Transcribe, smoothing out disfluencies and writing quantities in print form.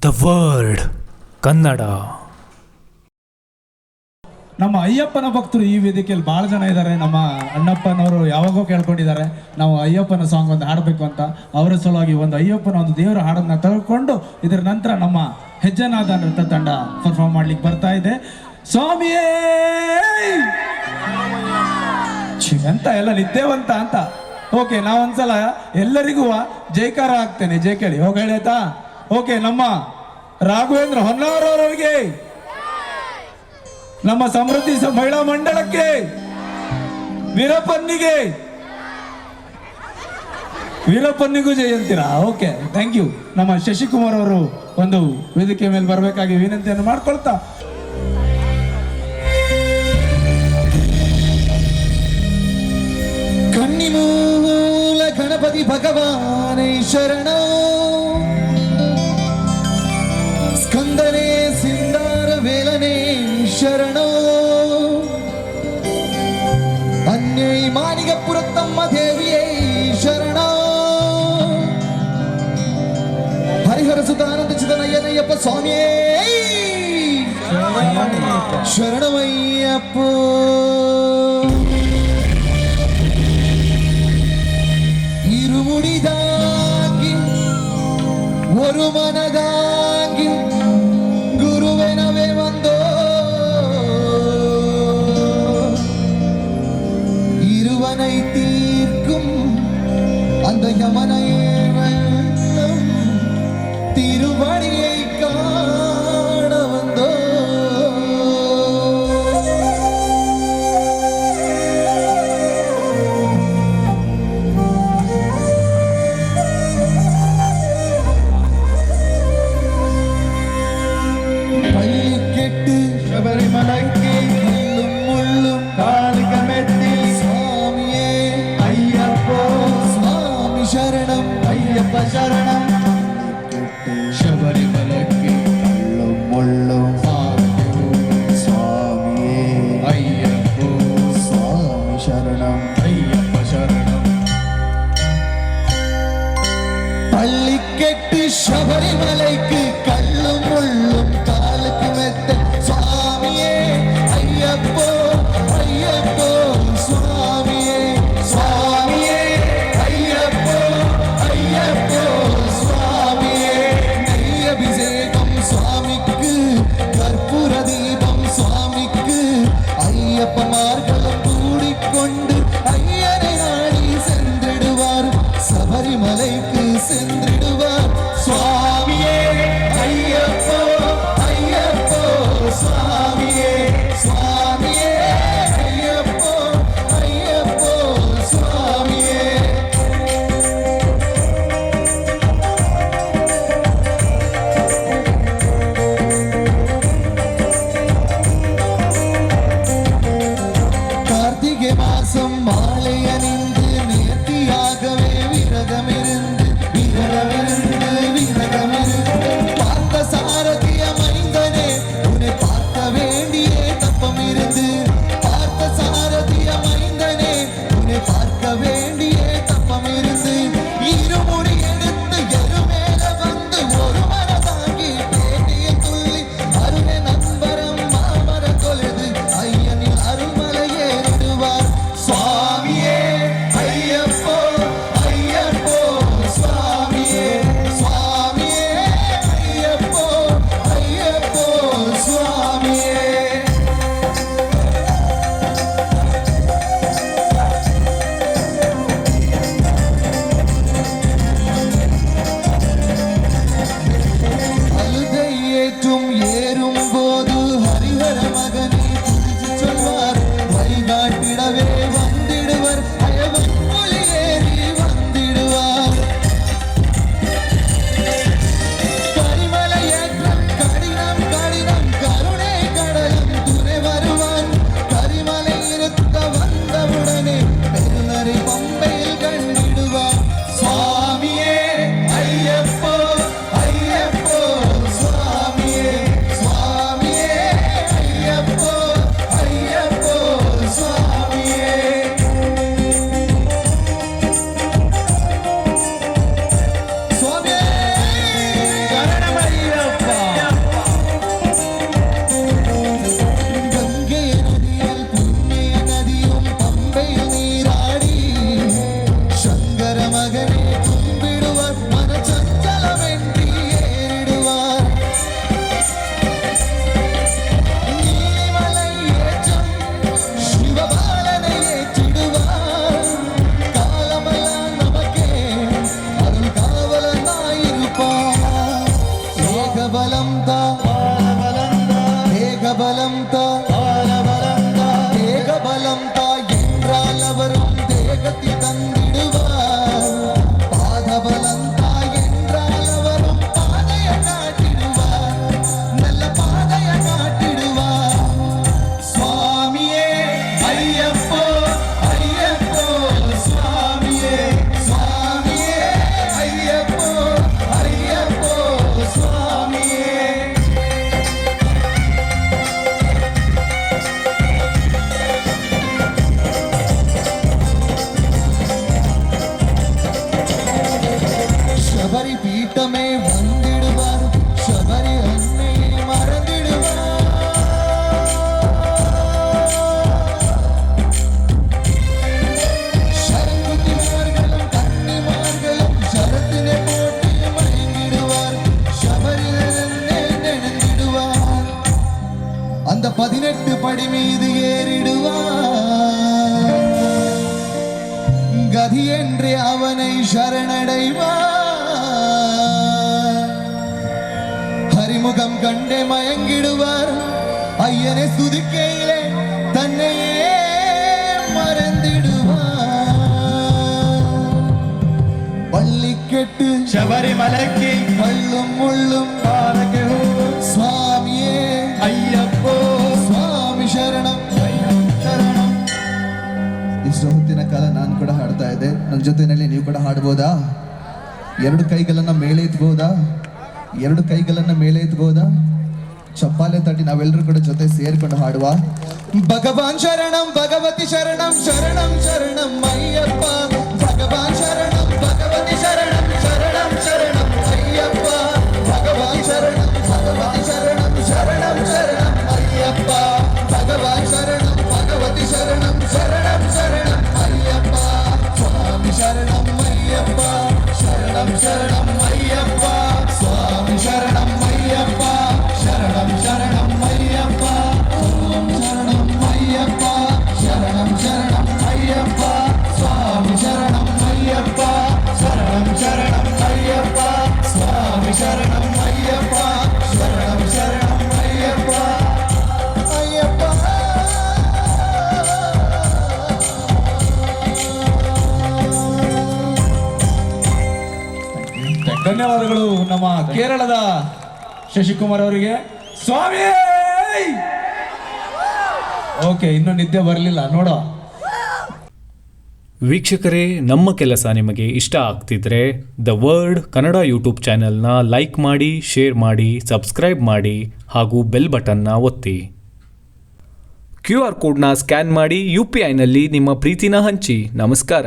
The word Kannada. ನಮ್ಮ ಅಯ್ಯಪ್ಪನ ಭಕ್ತರು ಈ ವೇದಿಕೆಯಲ್ಲಿ ಭಾಳ ಜನ ಇದ್ದಾರೆ. ನಮ್ಮ ಅಣ್ಣಪ್ಪನವರು ಯಾವಾಗೋ ಕೇಳ್ಕೊಂಡಿದ್ದಾರೆ ನಾವು ಅಯ್ಯಪ್ಪನ ಸಾಂಗ್ ಒಂದು ಹಾಡಬೇಕು ಅಂತ. ಅವರ ಸಲುವಾಗಿ ಒಂದು ಅಯ್ಯಪ್ಪನ ಒಂದು ದೇವರ ಹಾಡನ್ನು ತೆಗೆದುಕೊಂಡು ಇದರ ನಂತರ ನಮ್ಮ ಹೆಜ್ಜೆನಾದ ನೃತ್ಯ ತಂಡ ಪರ್ಫಾರ್ಮ್ ಮಾಡ್ಲಿಕ್ಕೆ ಬರ್ತಾ ಇದೆ. ಸ್ವಾಮಿಯೇ ಅಂತ ಎಲ್ಲ ನಿದ್ದೇವಂತ ಅಂತ. ಓಕೆ, ನಾವೊಂದ್ಸಲ ಎಲ್ಲರಿಗೂ ಜೈಕಾರ ಹಾಕ್ತೇನೆ, ಜೈ ಕೇಳಿ ಹೋಗಿ ಹೇಳಾಯ್ತಾ? ಓಕೆ, ನಮ್ಮ ರಾಘವೇಂದ್ರ ಹೊನ್ನಾವರವರಿಗೆ, ನಮ್ಮ ಸಮೃದ್ಧಿ ಮಹಿಳಾ ಮಂಡಳಕ್ಕೆ, ವೀರಪ್ಪನಿಗೂ ಜೈ ಅಂತೀರಾ? Okay, thank you. ನಮ್ಮ ಶಶಿಕುಮಾರ್ ಅವರು ಒಂದು ವೇದಿಕೆ ಮೇಲೆ ಬರಬೇಕಾಗಿ ವಿನಂತಿಯನ್ನು ಮಾಡ್ಕೊಳ್ತಾ, ಕನ್ನಿಮೂಲ ಗಣಪತಿ ಭಗವಾನೇ ಶರಣ, ಸ್ಕಂದನೇ ಸಿಂದಾರ ವೇಲನೇ ಶರಣ, ಅನ್ಯೈ ಮಾನಿಗ ಪುರತ್ತಮ್ಮ ದೇವಿಯೇ ಶರಣ, ಹರಿಹರ ಸುತಾನಂದ ಚಿದನಯ್ಯನಯ್ಯಪ್ಪ ಸ್ವಾಮಿಯೇ ಶರಣಮಯ್ಯಪ್ಪ. இருமுடிதாங்கி ஒரு மனதாங்கி குருவெனவே வந்தோ, இருவனை தீர்க்கும் அந்த யமனை வெல்லும் திருவடியை காண வந்தோ. ശബരിമലയ്ക്ക് മുള്ളും കാലികമെത്തി സ്വാമിയേ അയ്യപ്പോ സ്വാമി ശരണം അയ്യപ്പ ശരണം. ശബരിമലയ്ക്ക് മുള്ളും സ്വാമിയേ അയ്യപ്പോ സ്വാമി ശരണം അയ്യപ്പ ശരണം. പള്ളിക്കെട്ട് ശബരിമലയ്ക്ക് കള്ളും മുള്ളും കാലുക്ക് മെത്ത സ്വാമിയേ അയ്യപ്പോ അയ്യപ്പോ സ്വാമിയേ സ്വാമിയേ അയ്യപ്പോ അയ്യപ്പോ സ്വാമിയേ. നെയ്യഭിഷേകം സ്വാമിക്ക്, കർപ്പൂര ദീപം സ്വാമിക്ക്, അയ്യപ്പമാർഗളം കൂടിക്കൊണ്ട് അയ്യനെ നാടി சென்றிடுவார், சபரிமலைக்கு சென்றிடுவார். சுவாமியே தினமே வந்திடுவார் சபரி அன்னையை மறந்திடுவார் சரங்குத்திமார்களும் கன்னிமார்களும் சரத்தினை போட்டு மயங்கிடுவார் சபரி அன்னை நினைந்திடுவார் அந்த 18 படி மீது ஏறிடுவார் கதி என்று அவனை சரணடைவார் ஹரிமுகம் கண்டே மயங்கிடுவார் ஐயனை சுதிக்கையிலே தன்னையே மறந்திடுவார் பள்ளி கெட்டு ಶಬರಿಮಲಕ್ಕೆ கள்ளும் முள்ளும் சுவாமியே ಅಯ್ಯಪ್ಪೋ ಸ್ವಾಮಿ ಶರಣಂ ಶರಣಂ. ಇಷ್ಟು ಹೊತ್ತಿನ ಕಾಲ ನಾನು ಕೂಡ ಹಾಡ್ತಾ ಇದ್ದೆ, ನನ್ನ ಜೊತೆಯಲ್ಲಿ ನೀವು ಕೂಡ ಹಾಡ್ಬೋದಾ? ಎರಡು ಕೈಗಳನ್ನ ಮೇಲೆ ಎತ್ಬೋದಾ? ಎರಡು ಕೈಗಳನ್ನ ಮೇಲೆ ಎತ್ಬೋದಾ? ಚಪ್ಪಾಲೆ ತಟ್ಟಿ ನಾವೆಲ್ಲರೂ ಕೂಡ ಜೊತೆ ಸೇರ್ಕೊಂಡು ಹಾಡುವ. ಭಗವಾನ್ ಶರಣಂ ಭಗವತಿ ಶರಣಂ ಶರಣಂ ಶರಣಂ ಅಯ್ಯಪ್ಪ ಭಗವಾನ್ ಶರಣಂ ಭಗವತಿ ಶರಣಂ ಶರಣಂ ಶರಣಂ ಅಯ್ಯಪ್ಪ ಭಗವಾನ್ ಶರಣಂ ಭಗವತಿ ಶರಣಂ ಶರಣಂ ಶರಣಂ ಅಯ್ಯಪ್ಪ ಭಗವಾನ್ ಶರಣಂ ಭಗವತಿ ಶರಣಂ ಶರಣಂ ಶರಣಂ ಅಯ್ಯಪ್ಪ ಸ್ವಾಮಿ ಶರಣಂ ಅಯ್ಯಪ್ಪ ಶರಣಂ ಶರಣಂ ಅಯ್ಯಪ್ಪ ಸ್ವಾಮಿ ಶರಣಂ ಅಯ್ಯಪ್ಪ ಶರಣಂ ಶರಣಂ ಅಯ್ಯಪ್ಪ ಓಂ ಶರಣಂ ಅಯ್ಯಪ್ಪ ಶರಣಂ ಶರಣಂ ಅಯ್ಯಪ್ಪ ಸ್ವಾಮಿ ಶರಣಂ ಅಯ್ಯಪ್ಪ ಶರಣಂ ಶರಣಂ ಅಯ್ಯಪ್ಪ ಸ್ವಾಮಿ ಶರಣಂ ಅಯ್ಯಪ್ಪ ಶರಣಂ ಶರಣಂ ಅಯ್ಯಪ್ಪ ಅಯ್ಯಪ್ಪ. ಧನ್ಯವಾದಗಳು ನಮ್ಮ ಕೇರಳದ ಶಶಿಕುಮಾರ್ ಅವರಿಗೆ. ಸ್ವಾಮಿ ಓಕೆ, ಇನ್ನು ನಿದ್ದೆ ಬರಲಿಲ್ಲ ನೋಡೋ. ವೀಕ್ಷಕರೇ, ನಮ್ಮ ಕೆಲಸ ನಿಮಗೆ ಇಷ್ಟ ಆಗ್ತಿದ್ರೆ ದ ವರ್ಡ್ ಕನ್ನಡ ಯೂಟ್ಯೂಬ್ ಚಾನೆಲ್ನ ಲೈಕ್ ಮಾಡಿ, ಶೇರ್ ಮಾಡಿ, ಸಬ್ಸ್ಕ್ರೈಬ್ ಮಾಡಿ ಹಾಗೂ ಬೆಲ್ ಬಟನ್ನ ಒತ್ತಿ. QR ಕೋಡ್ನ ಸ್ಕ್ಯಾನ್ ಮಾಡಿ UPIನಲ್ಲಿ ನಿಮ್ಮ ಪ್ರೀತಿನ ಹಂಚಿ. ನಮಸ್ಕಾರ.